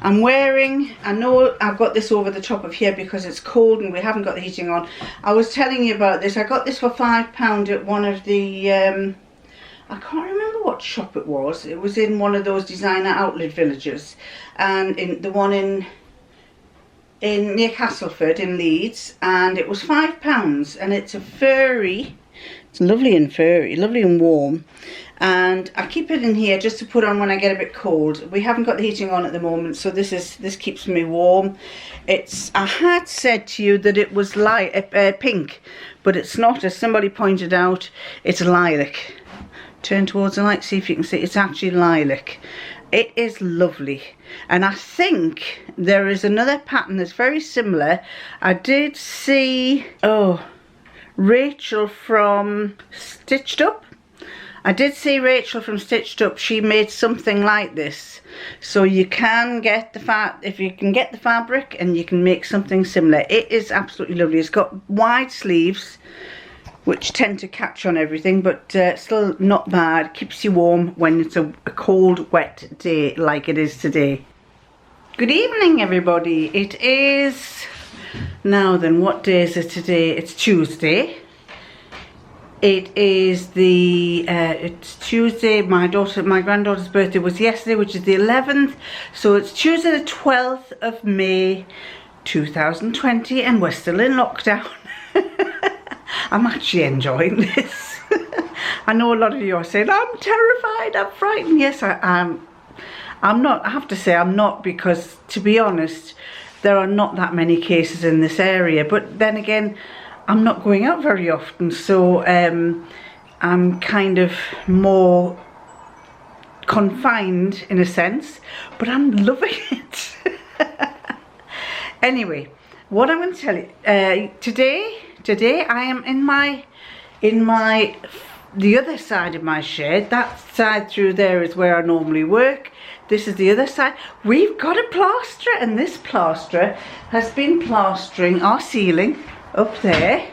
I'm wearing, I know I've got this over the top of here because it's cold and we haven't got the heating on. I was telling you about this. I got this for £5 at one of the, I can't remember what shop it was. It was in one of those designer outlet villages. And in the one in near Castleford in Leeds. And it was £5. And it's a furry. It's lovely and furry, lovely and warm. And I keep it in here just to put on when I get a bit cold. We haven't got the heating on at the moment, so this keeps me warm. I had said to you that it was pink, but it's not. As somebody pointed out, it's lilac. Turn towards the light, see if you can see. It's actually lilac. It is lovely. And I think there is another pattern that's very similar. I did see, Rachel from Stitched Up. I did see Rachel from Stitched Up. She made something like this. So you can get if you can get the fabric, and you can make something similar. It is absolutely lovely. It's got wide sleeves, which tend to catch on everything, but still not bad. Keeps you warm when it's a cold, wet day like it is today. Good evening, everybody. It is, now then, what day is it today? It's Tuesday. It is it's Tuesday. My granddaughter's birthday was yesterday, which is the 11th. So it's Tuesday the 12th of May 2020, and we're still in lockdown. I'm actually enjoying this. I know a lot of you are saying, I'm terrified, I'm frightened. Yes, I'm not. I have to say I'm not, because to be honest, there are not that many cases in this area. But then again, I'm not going out very often, so I'm kind of more confined in a sense, but I'm loving it. Anyway, what I'm going to tell you today I am in the other side of my shed. That side through there is where I normally work. This is the other side. We've got a plasterer, and this plasterer has been plastering our ceiling up there,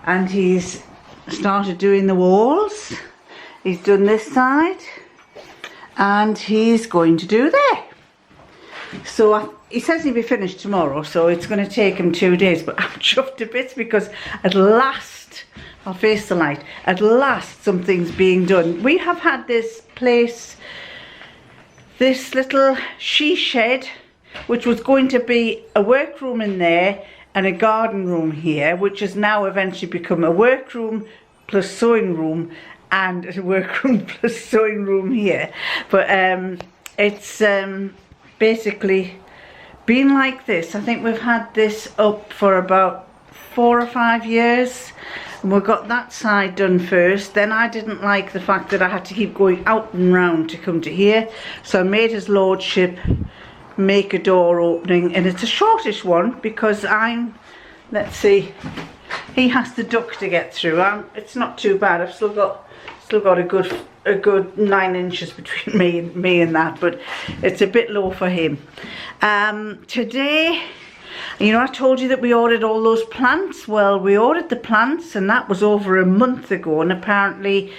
and he's started doing the walls. He's done this side, and he's going to do there. So he says he'll be finished tomorrow, so it's going to take him 2 days, but I'm chuffed to bits because at last, I'll face the light, at last something's being done. We have had this place, this little she shed, which was going to be a workroom in there and a garden room here, which has now eventually become a workroom plus sewing room and a workroom plus sewing room here. But it's basically been like this. I think we've had this up for about 4 or 5 years, and we got that side done first. Then I didn't like the fact that I had to keep going out and round to come to here, so I made his lordship make a door opening, and it's a shortish one because let's see, he has to duck to get through. It's not too bad. I've still got a good 9 inches between me and that, but it's a bit low for him. Today, you know, I told you that we ordered all those plants. Well, we ordered the plants, and that was over a month ago, and apparently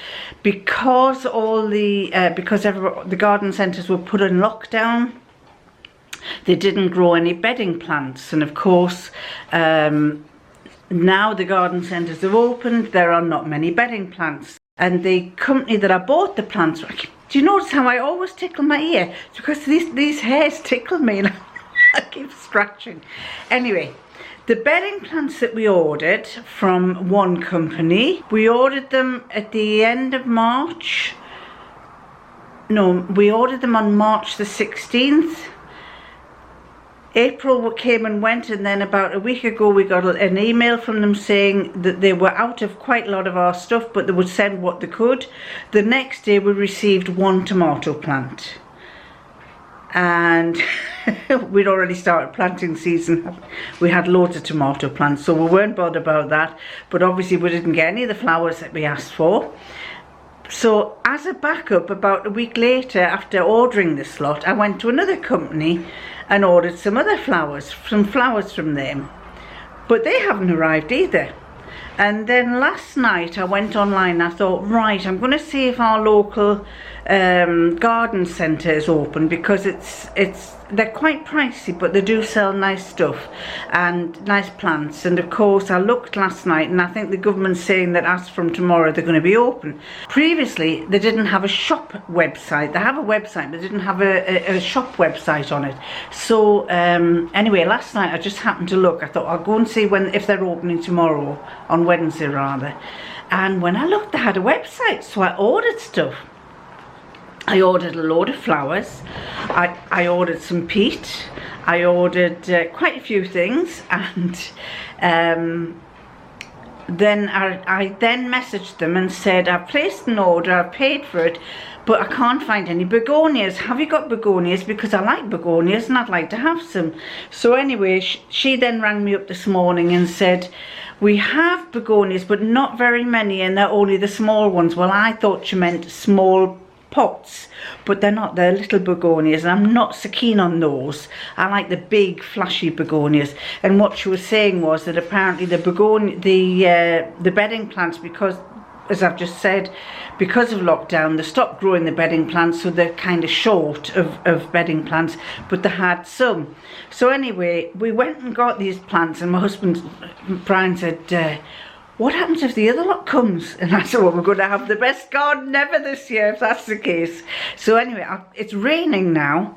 because the garden centres were put in lockdown, they didn't grow any bedding plants. And of course, now the garden centres have opened, there are not many bedding plants. And the company that I bought the plants from, do you notice how I always tickle my ear? It's because these hairs tickle me and I keep scratching. Anyway, the bedding plants that we ordered from one company, we ordered them at the end of March. No, we ordered them on March the 16th. April came and went, and then about a week ago we got an email from them saying that they were out of quite a lot of our stuff, but they would send what they could. The next day we received 1 tomato plant, and we'd already started planting season. We had loads of tomato plants, so we weren't bothered about that, but obviously we didn't get any of the flowers that we asked for. So as a backup, about a week later, after ordering this lot, I went to another company and ordered some flowers from them, but they haven't arrived either. And then last night I went online. I thought, right, I'm going to see if our local garden centre is open, because it's they're quite pricey, but they do sell nice stuff and nice plants. And of course I looked last night, and I think the government's saying that as from tomorrow they're going to be open. Previously they didn't have a shop website. They have a website, but they didn't have a shop website on it. So anyway, last night I just happened to look. I thought I'll go and see if they're opening tomorrow, on Wednesday rather. And when I looked, they had a website, so I ordered stuff. I ordered a load of flowers, I ordered some peat, I ordered quite a few things, and then I then messaged them and said, I've placed an order, I've paid for it, but I can't find any begonias. Have you got begonias? Because I like begonias and I'd like to have some. So anyway, she then rang me up this morning and said, we have begonias, but not very many, and they're only the small ones. Well, I thought she meant small pots, but they're not. They're little begonias, and I'm not so keen on those. I like the big flashy begonias. And what she was saying was that apparently the bedding plants, because, as I've just said, because of lockdown they stopped growing the bedding plants, so they're kind of short of bedding plants, but they had some. So anyway, we went and got these plants, and my husband Brian said, what happens if the other lot comes? And I said, well, we're going to have the best garden ever this year if that's the case. So anyway, it's raining now,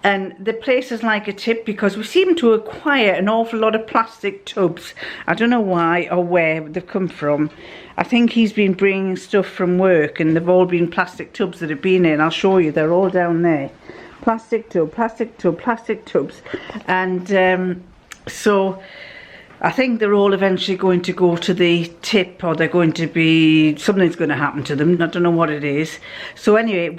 and the place is like a tip because we seem to acquire an awful lot of plastic tubs. I don't know why or where they've come from. I think he's been bringing stuff from work, and they've all been plastic tubs that have been in. I'll show you, they're all down there. Plastic tub, plastic tub, plastic tubs. And so I think they're all eventually going to go to the tip, or they're going to be, something's going to happen to them. I don't know what it is. So anyway,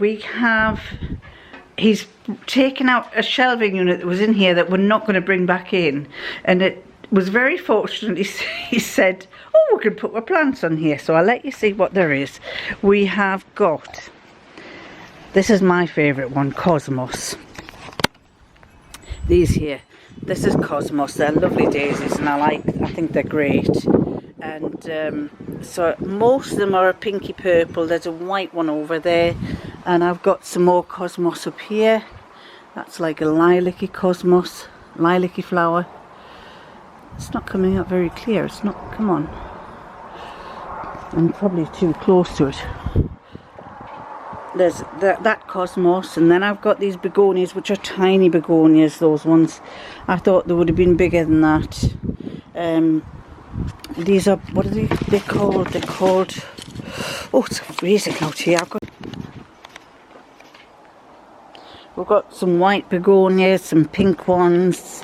he's taken out a shelving unit that was in here that we're not going to bring back in. And it was very fortunate, he said, oh, we can put our plants on here. So I'll let you see what there is. We have got, this is my favourite one, Cosmos. These here. This is Cosmos. They're lovely daisies, and I think they're great. And so most of them are a pinky purple. There's a white one over there, and I've got some more Cosmos up here. That's like a lilac-y Cosmos, lilac-y flower. It's not coming up very clear. It's not, come on. I'm probably too close to it. There's that Cosmos, and then I've got these begonias, which are tiny begonias, those ones. I thought they would have been bigger than that. These are, what are they called? They're called, oh, it's freezing out here. We've got some white begonias, some pink ones.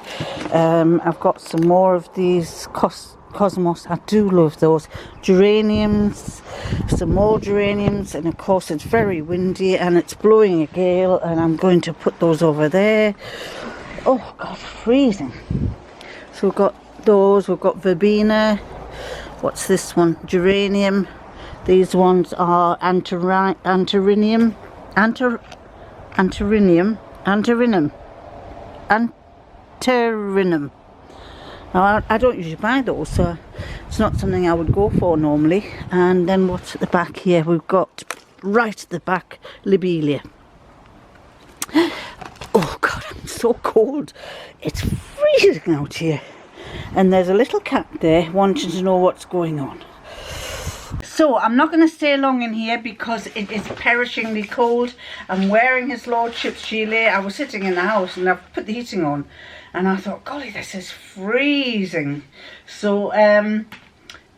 I've got some more of these Cosmos. I do love those. Geraniums, some more geraniums, and of course it's very windy and it's blowing a gale, and I'm going to put those over there. Oh God, freezing. So we've got those, we've got verbena. What's this one? Geranium. These ones are antirrhinum. Now, I don't usually buy those, so it's not something I would go for normally. And then what's at the back here? We've got, right at the back, lobelia. Oh God, I'm so cold. It's freezing out here. And there's a little cat there wanting to know what's going on. So I'm not going to stay long in here because it is perishingly cold. I'm wearing his lordship's gilet. I was sitting in the house and I've put the heating on, and I thought, golly, this is freezing. So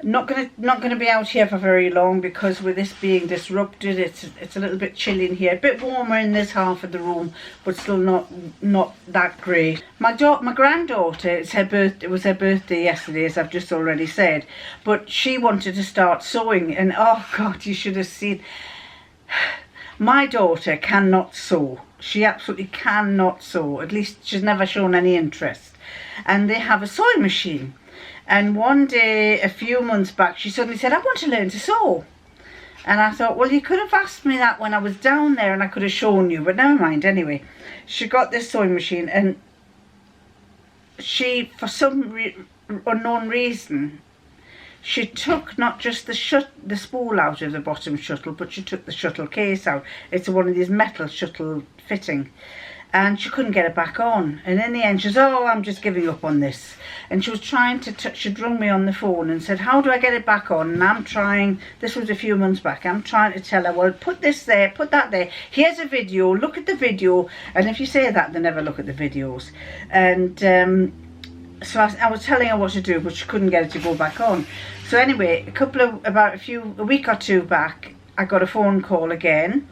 not gonna be out here for very long, because with this being disrupted, it's a little bit chilly in here. A bit warmer in this half of the room, but still not that great. My granddaughter, it was her birthday yesterday, as I've just already said, but she wanted to start sewing, and oh God, you should have seen. My daughter cannot sew. She absolutely cannot sew. At least she's never shown any interest. And they have a sewing machine. And one day, a few months back, she suddenly said, I want to learn to sew. And I thought, well, you could have asked me that when I was down there and I could have shown you, but never mind. Anyway, she got this sewing machine, and she, for some unknown reason, she took not just the spool out of the bottom shuttle, but she took the shuttle case out. It's one of these metal shuttle fitting. and she couldn't get it back on. And in the end she said, oh, I'm just giving up on this. And she was trying to she'd rung me on the phone and said, how do I get it back on? And I'm trying, this was a few months back, I'm trying to tell her, well, put this there, put that there, here's a video, look at the video. And if you say that, they never look at the videos. And so I was telling her what to do, but she couldn't get it to go back on. So anyway, a week or two back, I got a phone call again.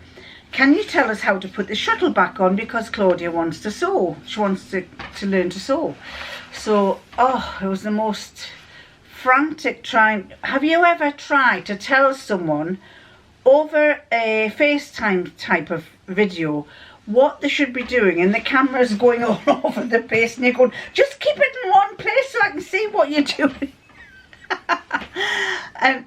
Can you tell us how to put the shuttle back on, because Claudia wants to sew. She wants to learn to sew. So, oh, it was the most frantic trying. Have you ever tried to tell someone over a FaceTime type of video what they should be doing, and the camera's going all over the place, and you're going, just keep it in one place so I can see what you're doing. And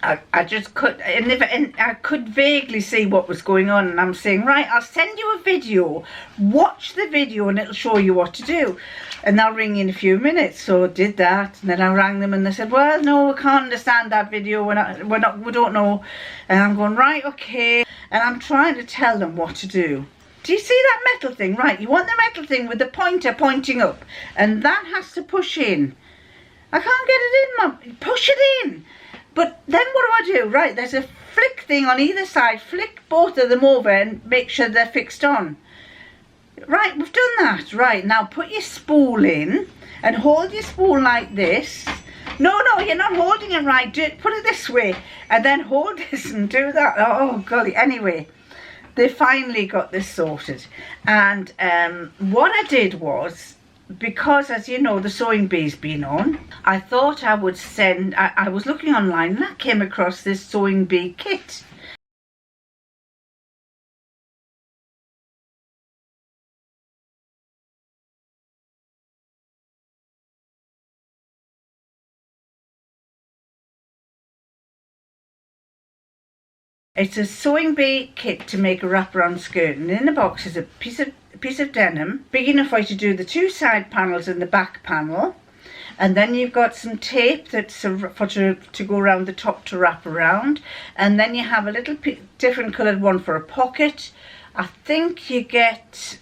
I just could, and I could vaguely see what was going on, and I'm saying, right, I'll send you a video, watch the video and it'll show you what to do, and I'll ring in a few minutes. So I did that, and then I rang them and they said, well, no, we can't understand that video, we don't know. And I'm going, right, okay, and I'm trying to tell them what to do. Do you see that metal thing? Right, you want the metal thing with the pointer pointing up, and that has to push in. I can't get it in, Mum. Push it in. But then what do I do? Right, there's a flick thing on either side. Flick both of them over and make sure they're fixed on. Right, we've done that. Right, now put your spool in and hold your spool like this. No, you're not holding it right. Put it this way and then hold this and do that. Oh, golly. Anyway, they finally got this sorted. And what I did was, because, as you know, the sewing bee's been on, I thought I would send, I was looking online and I came across this sewing bee kit. It's a sewing bee kit to make a wraparound skirt, and in the box is a piece of denim, big enough for you to do the two side panels and the back panel. And then you've got some tape that's to go around the top to wrap around. And then you have a little different coloured one for a pocket. I think you get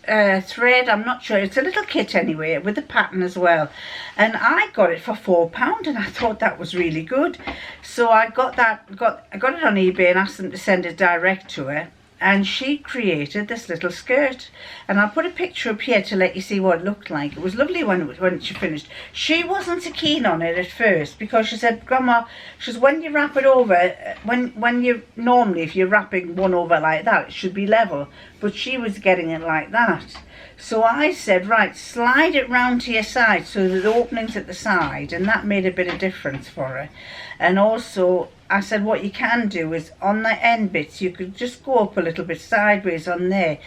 thread, I'm not sure. It's a little kit anyway, with the pattern as well. And I got it for £4, and I thought that was really good. So I got it on eBay and asked them to send it direct to her. And she created this little skirt, and I'll put a picture up here to let you see what it looked like. It was lovely when she finished. She wasn't so keen on it at first, because she said, Grandma, she says, when you wrap it over, when you normally, if you're wrapping one over like that, it should be level, but she was getting it like that. So I said, right, slide it round to your side so there's openings at the side, and that made a bit of difference for her. And also I said, what you can do is on the end bits, you could just go up a little bit sideways on there.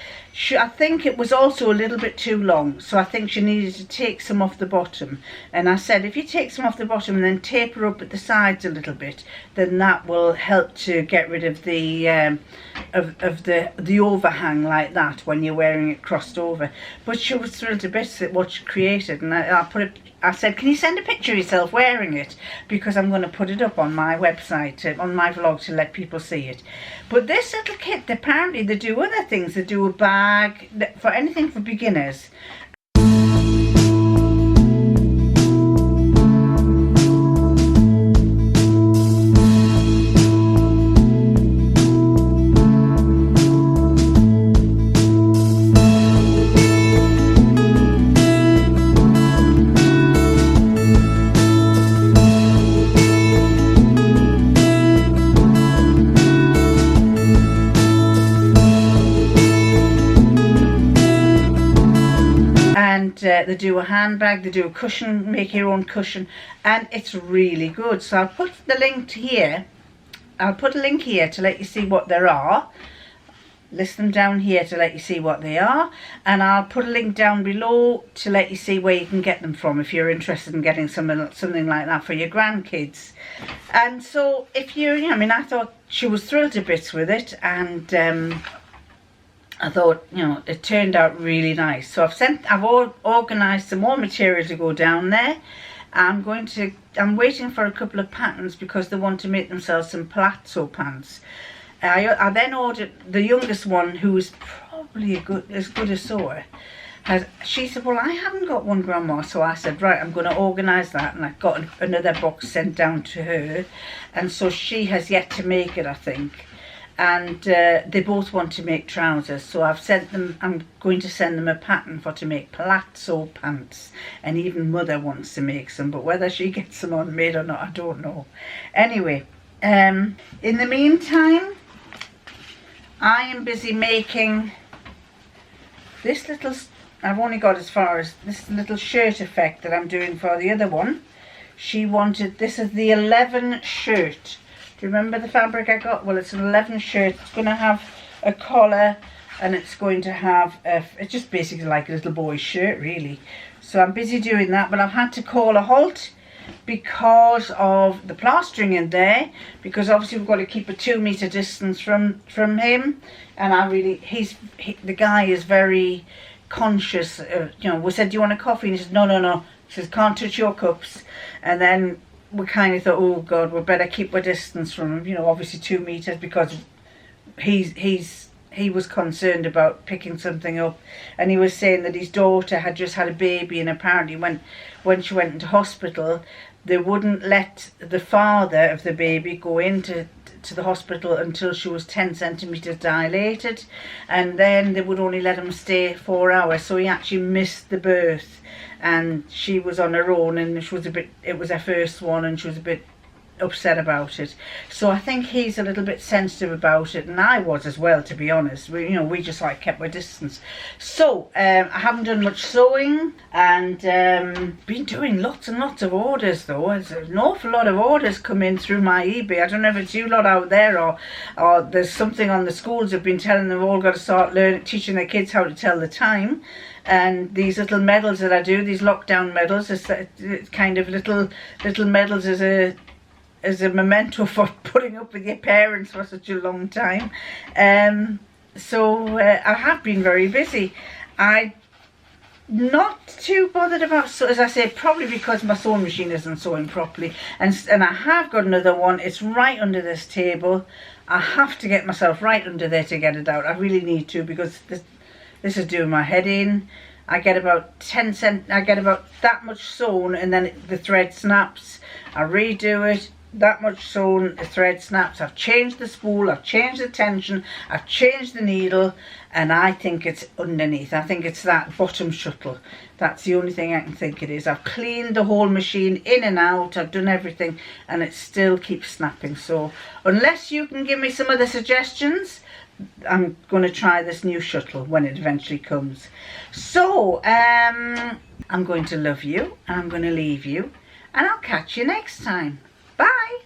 I think it was also a little bit too long, so I think she needed to take some off the bottom. And I said, if you take some off the bottom and then taper up at the sides a little bit, then that will help to get rid of the the overhang like that when you're wearing it crossed over. But she was thrilled to bits at what she created, and I said, can you send a picture of yourself wearing it? Because I'm going to put it up on my website, on my vlog, to let people see it. But this little kit, apparently they do other things. They do a bag, for anything for beginners. They do a handbag, they do a cushion, make your own cushion, and it's really good. So I'll put the link here. I'll put a link here to let you see what there are. List them down here to let you see what they are, and I'll put a link down below to let you see where you can get them from if you're interested in getting something like that for your grandkids. And so if I mean, I thought she was thrilled to bits with it, and I thought, it turned out really nice. So I've organised some more material to go down there. I'm waiting for a couple of patterns because they want to make themselves some palazzo pants. I then ordered the youngest one, who is probably as good a sewer. She said, well, I haven't got one, Grandma. So I said, right, I'm going to organise that. And I got another box sent down to her. And so she has yet to make it, I think. And they both want to make trousers. So I'm going to send them a pattern to make palazzo pants. And even Mother wants to make some. But whether she gets them on made or not, I don't know. Anyway, in the meantime, I am busy making this little... I've only got as far as this little shirt effect that I'm doing for the other one. She wanted, this is the 11 shirt. Do you remember the fabric I got? Well, it's an 11 shirt. It's going to have a collar, and it's going to have, it's just basically like a little boy's shirt, really. So I'm busy doing that, but I've had to call a halt because of the plastering in there, because obviously we've got to keep a 2 metre distance from him. And the guy is very conscious. You know, we said, do you want a coffee? And he said, no. He says, can't touch your cups. And then we kind of thought, oh God, we better keep our distance from him. You know, obviously 2 metres, because he was concerned about picking something up. And he was saying that his daughter had just had a baby, and apparently when she went into hospital, they wouldn't let the father of the baby go into the hospital until she was 10 centimetres dilated, and then they would only let him stay 4 hours. So he actually missed the birth, and she was on her own, and it was her first one, and she was a bit upset about it. So I think he's a little bit sensitive about it, and I was as well, to be honest. We just like kept our distance. So I haven't done much sewing, and been doing lots and lots of orders though. There's an awful lot of orders come in through my eBay. I don't know if it's you lot out there, or there's something on the schools have been telling them all got to start teaching their kids how to tell the time. And these little medals that I do, these lockdown medals, it's kind of little medals as a memento for putting up with your parents for such a long time. So I have been very busy. I'm not too bothered about, so as I say, probably because my sewing machine isn't sewing properly. And I have got another one. It's right under this table. I have to get myself right under there to get it out. I really need to, because this is doing my head in. I get about I get about that much sewn, and then the thread snaps. I redo it. That much sewn, the thread snaps. I've changed the spool, I've changed the tension, I've changed the needle, and I think it's underneath. I think it's that bottom shuttle. That's the only thing I can think it is. I've cleaned the whole machine in and out, I've done everything, and it still keeps snapping. So unless you can give me some other suggestions, I'm going to try this new shuttle when it eventually comes. So I'm going to love you, and I'm going to leave you, and I'll catch you next time. Bye.